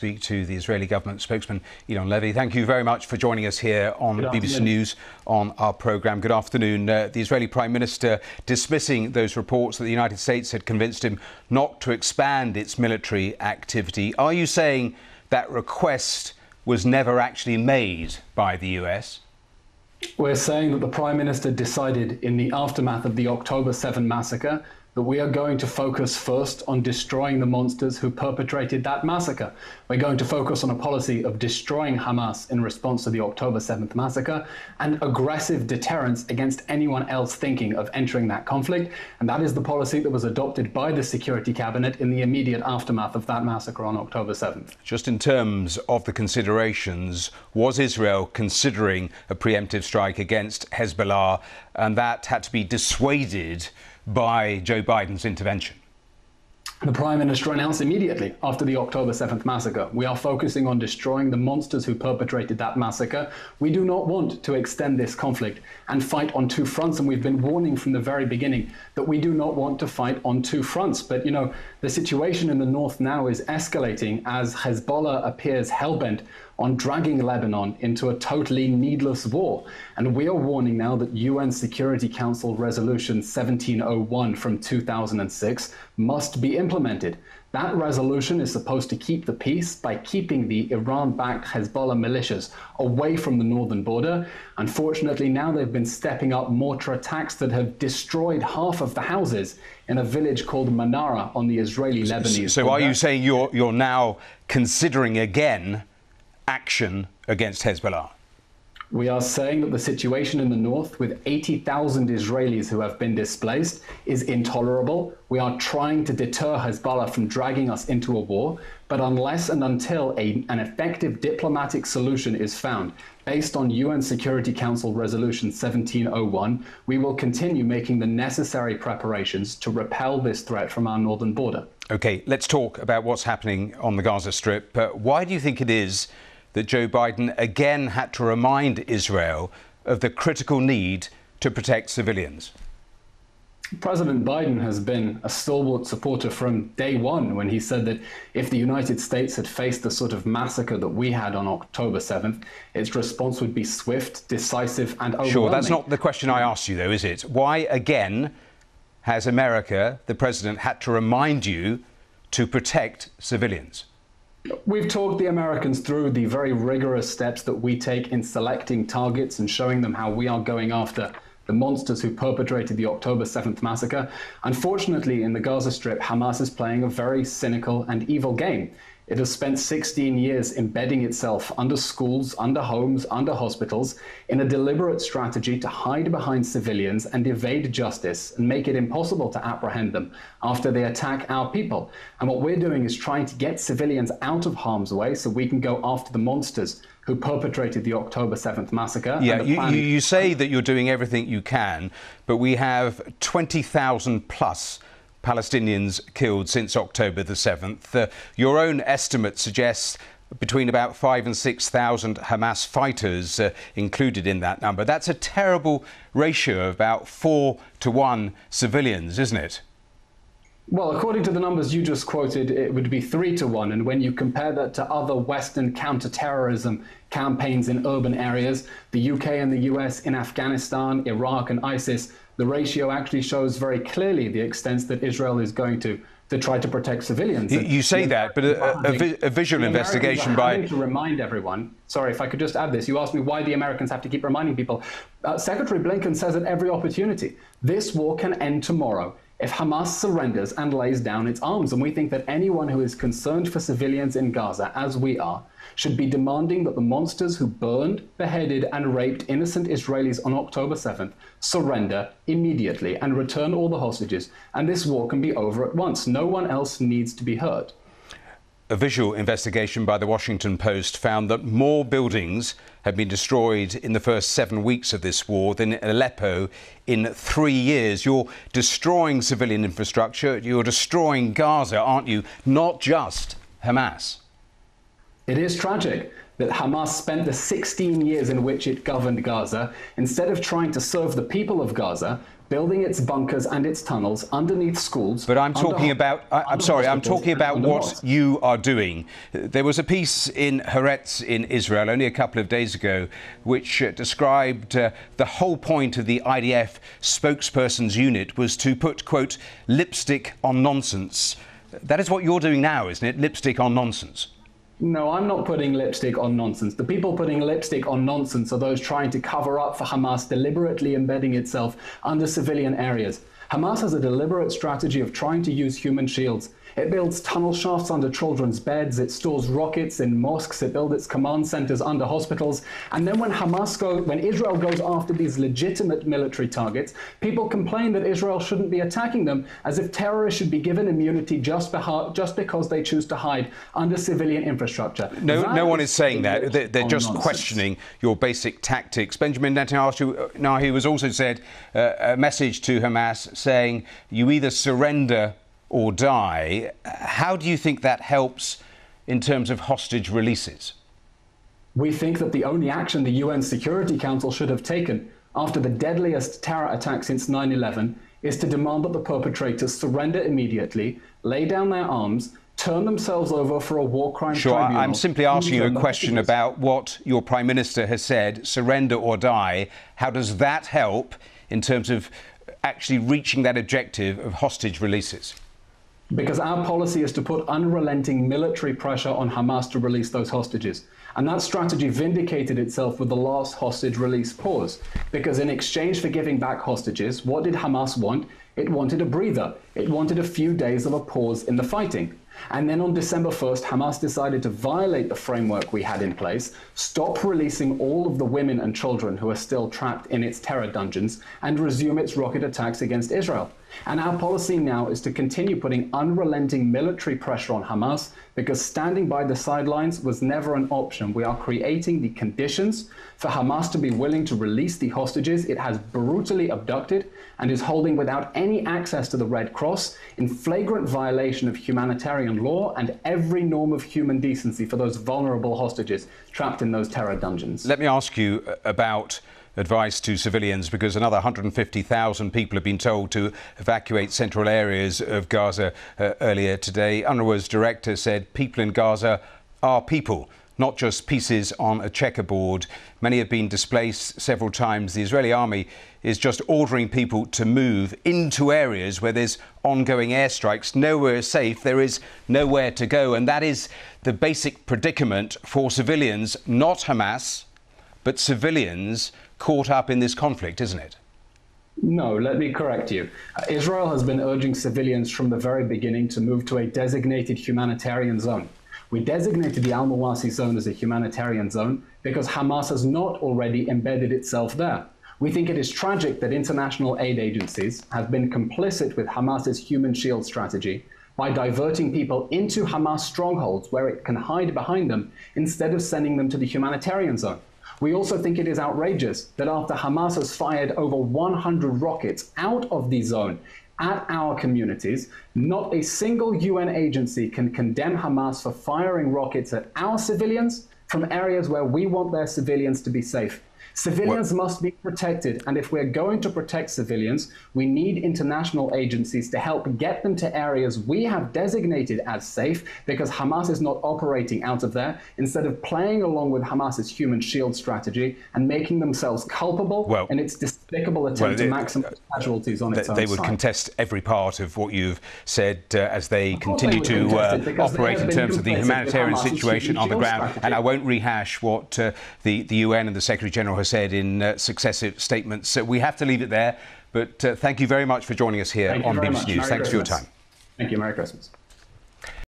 Speak to the Israeli government spokesman, Eylon Levy. Thank you very much for joining us here on BBC News on our programme. Good afternoon. The Israeli Prime Minister dismissing those reports that the United States had convinced him not to expand its military activity. Are you saying that request was never actually made by the US? We're saying that the Prime Minister decided in the aftermath of the October 7 massacre that we are going to focus first on destroying the monsters who perpetrated that massacre. We're going to focus on a policy of destroying Hamas in response to the October 7th massacre and aggressive deterrence against anyone else thinking of entering that conflict. And that is the policy that was adopted by the Security Cabinet in the immediate aftermath of that massacre on October 7th. Just in terms of the considerations, was Israel considering a preemptive strike against Hezbollah, and that had to be dissuaded by Joe Biden's intervention? The Prime Minister announced immediately after the October 7th massacre, we are focusing on destroying the monsters who perpetrated that massacre. We do not want to extend this conflict and fight on two fronts. And we've been warning from the very beginning that we do not want to fight on two fronts. But, you know, the situation in the north now is escalating as Hezbollah appears hellbent on dragging Lebanon into a totally needless war. And we are warning now that UN Security Council Resolution 1701 from 2006 must be implemented. That resolution is supposed to keep the peace by keeping the Iran-backed Hezbollah militias away from the northern border. Unfortunately, now they've been stepping up mortar attacks that have destroyed half of the houses in a village called Manara on the Israeli-Lebanese So border. are you saying you're now considering again action against Hezbollah? We are saying that the situation in the north, with 80,000 Israelis who have been displaced, is intolerable. We are trying to deter Hezbollah from dragging us into a war, but unless and until an effective diplomatic solution is found based on UN Security Council Resolution 1701, we will continue making the necessary preparations to repel this threat from our northern border. OK, let's talk about what's happening on the Gaza Strip. Why do you think it is that Joe Biden again had to remind Israel of the critical need to protect civilians? President Biden has been a stalwart supporter from day one when he said that if the United States had faced the sort of massacre that we had on October 7th, its response would be swift, decisive and overwhelming. Sure, that's not the question I asked you, though, is it? Why, again, has America, the president, had to remind you to protect civilians? We've talked the Americans through the very rigorous steps that we take in selecting targets and showing them how we are going after the monsters who perpetrated the October 7th massacre. Unfortunately, in the Gaza Strip, Hamas is playing a very cynical and evil game. It has spent 16 years embedding itself under schools, under homes, under hospitals, in a deliberate strategy to hide behind civilians and evade justice and make it impossible to apprehend them after they attack our people. And what we're doing is trying to get civilians out of harm's way so we can go after the monsters who perpetrated the October 7th massacre. Yeah, you say that you're doing everything you can, but we have 20,000 plus Palestinians killed since October the 7th. Your own estimate suggests between about 5,000 and 6,000 Hamas fighters included in that number. That's a terrible ratio of about 4 to 1 civilians, isn't it? Well, according to the numbers you just quoted, it would be 3 to 1. And when you compare that to other Western counterterrorism campaigns in urban areas, the UK and the US in Afghanistan, Iraq and ISIS, the ratio actually shows very clearly the extent that Israel is going to try to protect civilians. You say that, but a visual investigation by... To remind everyone, sorry, if I could just add this, you asked me why the Americans have to keep reminding people. Secretary Blinken says at every opportunity, this war can end tomorrow if Hamas surrenders and lays down its arms. And we think that anyone who is concerned for civilians in Gaza, as we are, should be demanding that the monsters who burned, beheaded and raped innocent Israelis on October 7th surrender immediately and return all the hostages. And this war can be over at once. No one else needs to be hurt. A visual investigation by the Washington Post found that more buildings had been destroyed in the first 7 weeks of this war than in Aleppo in 3 years. You're destroying civilian infrastructure. You're destroying Gaza, aren't you? Not just Hamas. It is tragic that Hamas spent the 16 years in which it governed Gaza, instead of trying to serve the people of Gaza, building its bunkers and its tunnels underneath schools. But I'm talking about, I'm sorry, I'm talking about what you are doing. There was a piece in Haaretz in Israel only a couple of days ago which described the whole point of the IDF spokesperson's unit was to put, quote, lipstick on nonsense. That is what you're doing now, isn't it? Lipstick on nonsense. No, I'm not putting lipstick on nonsense. The people putting lipstick on nonsense are those trying to cover up for Hamas deliberately embedding itself under civilian areas. Hamas has a deliberate strategy of trying to use human shields. It builds tunnel shafts under children's beds, it stores rockets in mosques, it builds its command centers under hospitals, and then when Israel goes after these legitimate military targets, people complain that Israel shouldn't be attacking them, as if terrorists should be given immunity just because they choose to hide under civilian infrastructure. No one is saying that. They're just questioning your basic tactics. Benjamin Netanyahu has also said a message to Hamas saying, you either surrender or die. How do you think that helps in terms of hostage releases? We think that the only action the UN Security Council should have taken after the deadliest terror attack since 9/11 is to demand that the perpetrators surrender immediately, lay down their arms, turn themselves over for a war crime tribunal. I'm simply asking you a question about what your Prime Minister has said, surrender or die. How does that help in terms of actually reaching that objective of hostage releases? Because our policy is to put unrelenting military pressure on Hamas to release those hostages. And that strategy vindicated itself with the last hostage release pause. Because in exchange for giving back hostages, what did Hamas want? It wanted a breather. It wanted a few days of a pause in the fighting. And then on December 1st, Hamas decided to violate the framework we had in place, stop releasing all of the women and children who are still trapped in its terror dungeons, and resume its rocket attacks against Israel. And our policy now is to continue putting unrelenting military pressure on Hamas, because standing by the sidelines was never an option. We are creating the conditions for Hamas to be willing to release the hostages it has brutally abducted and is holding without any access to the Red Cross, in flagrant violation of humanitarian law and every norm of human decency for those vulnerable hostages trapped in those terror dungeons. Let me ask you about advice to civilians, because another 150,000 people have been told to evacuate central areas of Gaza earlier today. UNRWA's director said people in Gaza are people, not just pieces on a checkerboard. Many have been displaced several times. The Israeli army is just ordering people to move into areas where there's ongoing airstrikes. Nowhere is safe. There is nowhere to go. And that is the basic predicament for civilians, not Hamas, but civilians caught up in this conflict, isn't it? No, let me correct you. Israel has been urging civilians from the very beginning to move to a designated humanitarian zone. We designated the Al-Mawasi zone as a humanitarian zone because Hamas has not already embedded itself there. We think it is tragic that international aid agencies have been complicit with Hamas's human shield strategy by diverting people into Hamas strongholds where it can hide behind them instead of sending them to the humanitarian zone. We also think it is outrageous that after Hamas has fired over 100 rockets out of the zone at our communities, not a single UN agency can condemn Hamas for firing rockets at our civilians from areas where we want their civilians to be safe. Civilians must be protected, and if we're going to protect civilians, we need international agencies to help get them to areas we have designated as safe, because Hamas is not operating out of there, instead of playing along with Hamas's human shield strategy and making themselves culpable in its despicable attempt to maximize casualties on its own side. They would contest every part of what you've said as they continue to operate in terms of the humanitarian situation on the ground. And I won't rehash what the UN and the Secretary-General has said in successive statements. We have to leave it there, but thank you very much for joining us here on BBC News. Thanks for your time. Thank you. Merry Christmas.